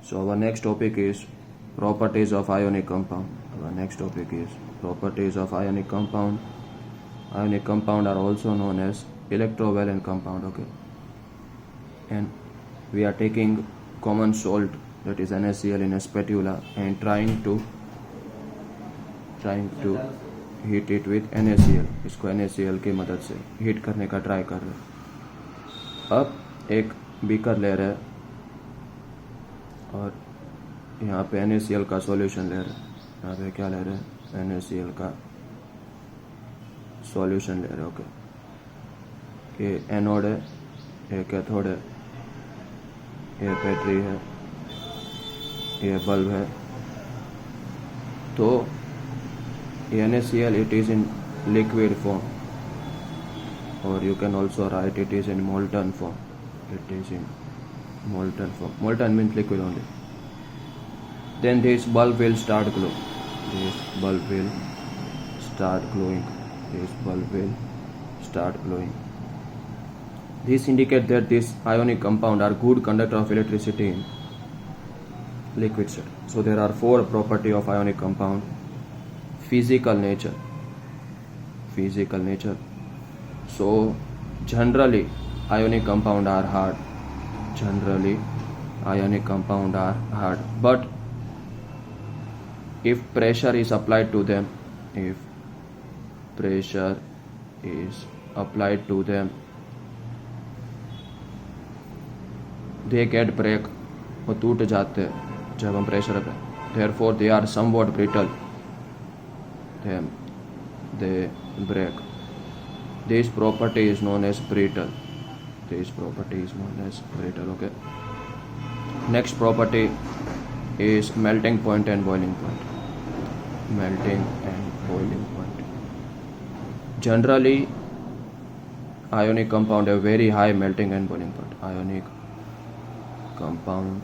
So our next topic is properties of ionic compound. Our next topic is properties of ionic compound. Ionic compound are also known as electrovalent compound. Okay, and we are taking common salt, that is NaCl, in a spatula and trying to heat it with NaCl. इसको NaCl की मदद से heat करने का try कर रहे हैं. अब एक बीकर ले रहे हैं और यहाँ पे NaCl का सॉल्यूशन ले रहे हैं. यहाँ पे क्या ले रहे हैं? NaCl का सॉल्यूशन ले रहे हैं. ओके, ये एनोड है, ये कैथोड है, ये बैटरी है, ये बल्ब है. तो NaCl, it is in liquid form, or you can also write it is in molten form. It is in molten form. Molten means liquid only. Then this bulb will start glow. This bulb will start glowing. This bulb will start glowing. This indicates that this ionic compound are good conductor of electricity in liquid state. So there are four property of ionic compound. Physical nature. So generally ionic compound are hard. But if pressure is applied to them, they get break, वो टूट जाते हैं जब हम pressure पे. Therefore they are somewhat brittle. They break. This property is known as brittle. Okay. Next property is melting point and boiling point. Generally, ionic compound have very high melting and boiling point. Ionic compound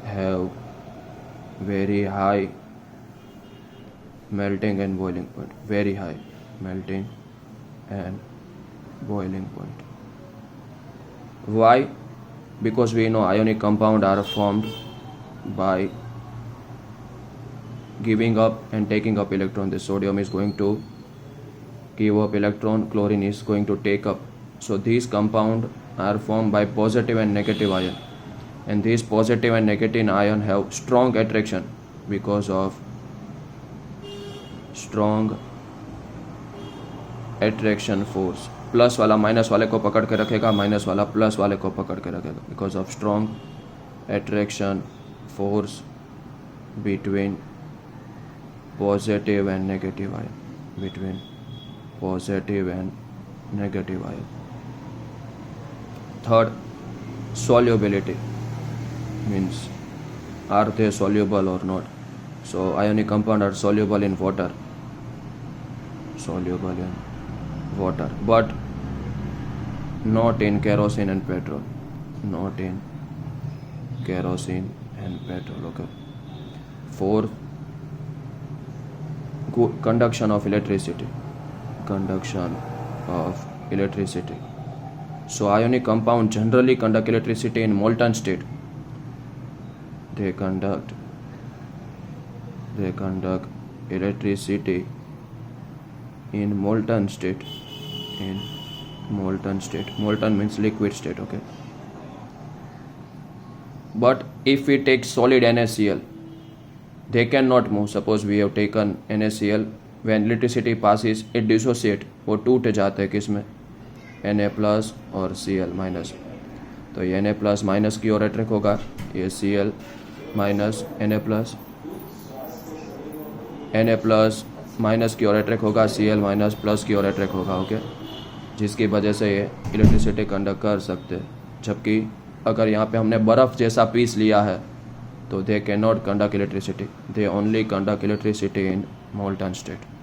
have very high melting and boiling point. Very high melting and boiling point. Why? Because we know ionic compound are formed by giving up and taking up electron. The sodium is going to give up electron, chlorine is going to take up. So these compound are formed by positive and negative ion, and these positive and negative ion have strong attraction because of strong attraction force. Plus वाला minus वाले को पकड़ के रखेगा, minus वाला plus वाले को पकड़ के रखेगा, because of strong attraction force between positive and negative ion. Third, solubility, means are they soluble or not. So ionic compound are soluble in water, but not in kerosene and petrol. Okay. Fourth, conduction of electricity. So ionic compound generally conduct electricity in molten state. They conduct electricity in molten state. Molten means liquid state. Okay. But if we take solid NaCl, they cannot move. Suppose we have taken NaCl, when electricity passes it dissociate, वो टूट जाते हैं किसमें? Na plus और Cl minus. तो ये Na plus minus की ओर attract होगा, ये Cl minus Na plus minus की ओर अट्रैक्ट होगा, Cl माइनस प्लस की ओर अट्रैक्ट होगा. ओके, जिसकी वजह से ये इलेक्ट्रिसिटी कंडक्ट कर सकते हैं. जबकि अगर यहाँ पे हमने बर्फ़ जैसा पीस लिया है तो they can not conduct electricity. They only conduct electricity in molten state.